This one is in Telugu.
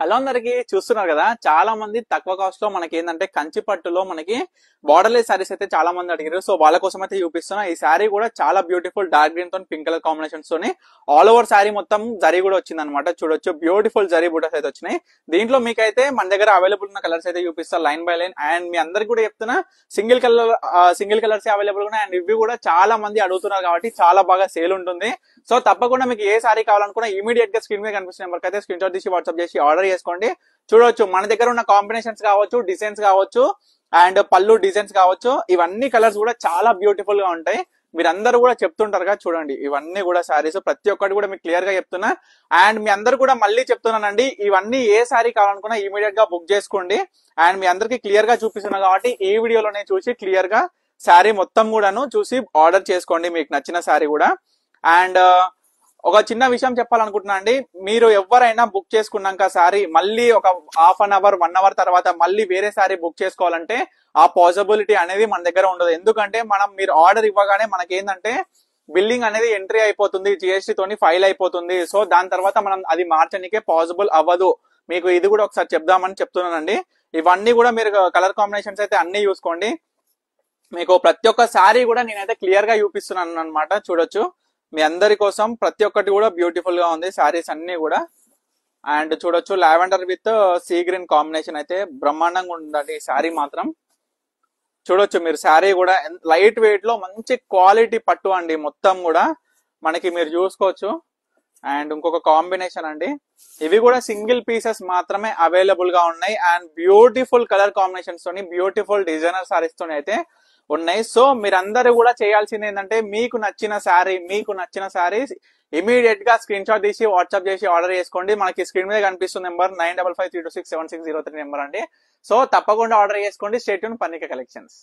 హలో అందరికి చూస్తున్నారు కదా, చాలా మంది తక్కువ కాస్ట్ లో మనకి ఏంటంటే కంచి పట్టులో మనకి బార్డర్లెస్ సారీస్ అయితే చాలా మంది అడిగారు. సో వాళ్ళ కోసం అయితే చూపిస్తున్నా. ఈ శారీ కూడా చాలా బ్యూటిఫుల్ డార్క్ గ్రీన్ తో పింక్ కలర్ కాంబినేషన్స్ తోని ఆల్ ఓవర్ శారీ మొత్తం జరీ కూడా వచ్చింది అనమాట. చూడొచ్చు, బ్యూటిఫుల్ జరీ బూటస్ అయితే వచ్చినాయి. దీంట్లో మీకైతే మన దగ్గర అవైలబుల్ ఉన్న కలర్స్ అయితే చూపిస్తా లైన్ బై లైన్. అండ్ మీ అందరికి కూడా చెప్తున్నా, సింగిల్ కలర్స్ అవైలబుల్ ఉన్నాయి. అండ్ ఇవి కూడా చాలా మంది అడుగుతున్నారు కాబట్టి చాలా బాగా సేల్ ఉంటుంది. సో తప్పకుండా మీకు ఏ సారీ కావాలనుకున్నా ఇమీడియట్ గా స్క్రీన్ మీద కనిపిస్తున్న నెంబర్ అయితే స్క్రీన్ షాట్ తీసి వాట్సాప్ చేసి ఆర్డర్ చేసుకోండి. చూడొచ్చు, మన దగ్గర ఉన్న కాంబినేషన్స్ కావచ్చు, డిజైన్స్ కావచ్చు, అండ్ పళ్ళు డిజైన్స్ కావచ్చు, ఇవన్నీ కలర్స్ కూడా చాలా బ్యూటిఫుల్ గా ఉంటాయి. మీరందరూ కూడా చెప్తుంటారు కదా, చూడండి ఇవన్నీ కూడా సారీస్ ప్రతి ఒక్కటి కూడా మీకు క్లియర్ గా చెప్తున్నా. అండ్ మీ అందరు కూడా మళ్ళీ చెప్తున్నానండి, ఇవన్నీ ఏ సారీ కావాలనుకున్నా ఇమీడియట్ గా బుక్ చేసుకోండి. అండ్ మీ అందరికి క్లియర్ గా చూపిస్తున్నా కాబట్టి ఈ వీడియోలోనే చూసి క్లియర్ గా శారీ మొత్తం కూడాను చూసి ఆర్డర్ చేసుకోండి మీకు నచ్చిన శారీ కూడా. అండ్ ఒక చిన్న విషయం చెప్పాలనుకుంటున్నా అండి, మీరు ఎవరైనా బుక్ చేసుకున్నాక సారీ మళ్ళీ ఒక హాఫ్ అన్ అవర్ 1 అవర్ తర్వాత మళ్ళీ వేరే సారీ బుక్ చేసుకోవాలంటే ఆ పాసిబిలిటీ అనేది మన దగ్గర ఉండదు. ఎందుకంటే మీరు ఆర్డర్ ఇవ్వగానే మనకి ఏంటంటే బిల్లింగ్ అనేది ఎంట్రీ అయిపోతుంది, జిఎస్టీ తోని ఫైల్ అయిపోతుంది. సో దాని తర్వాత మనం అది మార్చడానికే పాసిబుల్ అవ్వదు. మీకు ఇది కూడా ఒకసారి చెప్దామని చెప్తున్నానండి. ఇవన్నీ కూడా మీరు కలర్ కాంబినేషన్స్ అయితే అన్ని చూసుకోండి. మీకు ప్రతి ఒక్క సారీ కూడా నేనైతే క్లియర్ గా చూపిస్తున్నాను అనమాట. చూడొచ్చు, మీ అందరి కోసం ప్రతి ఒక్కటి కూడా బ్యూటిఫుల్ గా ఉంది సారీస్ అన్ని కూడా. అండ్ చూడొచ్చు, lavender with sea green combination అయితే బ్రహ్మాండంగా ఉందండి ఈ శారీ మాత్రం. చూడొచ్చు మీరు, శారీ కూడా లైట్ వెయిట్ లో మంచి క్వాలిటీ పట్టు అండి మొత్తం కూడా మనకి మీరు చూసుకోవచ్చు. అండ్ ఇంకొక కాంబినేషన్ అండి, ఇవి కూడా సింగిల్ పీసెస్ మాత్రమే అవైలబుల్ గా ఉన్నాయి. అండ్ బ్యూటిఫుల్ కలర్ కాంబినేషన్స్ తోని బ్యూటిఫుల్ డిజైనర్ సారీస్ తోని అయితే ఉన్నాయి. సో మీరందరూ కూడా చేయాల్సింది ఏంటంటే, మీకు నచ్చిన శారీ ఇమీడియట్ గా స్క్రీన్ షాట్ తీసి వాట్సాప్ చేసి ఆర్డర్ చేసుకోండి. మనకి స్క్రీన్ మీద కనిపిస్తున్న నెంబర్ 9553267603 నెంబర్ అండి. సో తప్పకుండా ఆర్డర్ చేసుకోండి. Stay tune Parnika collections.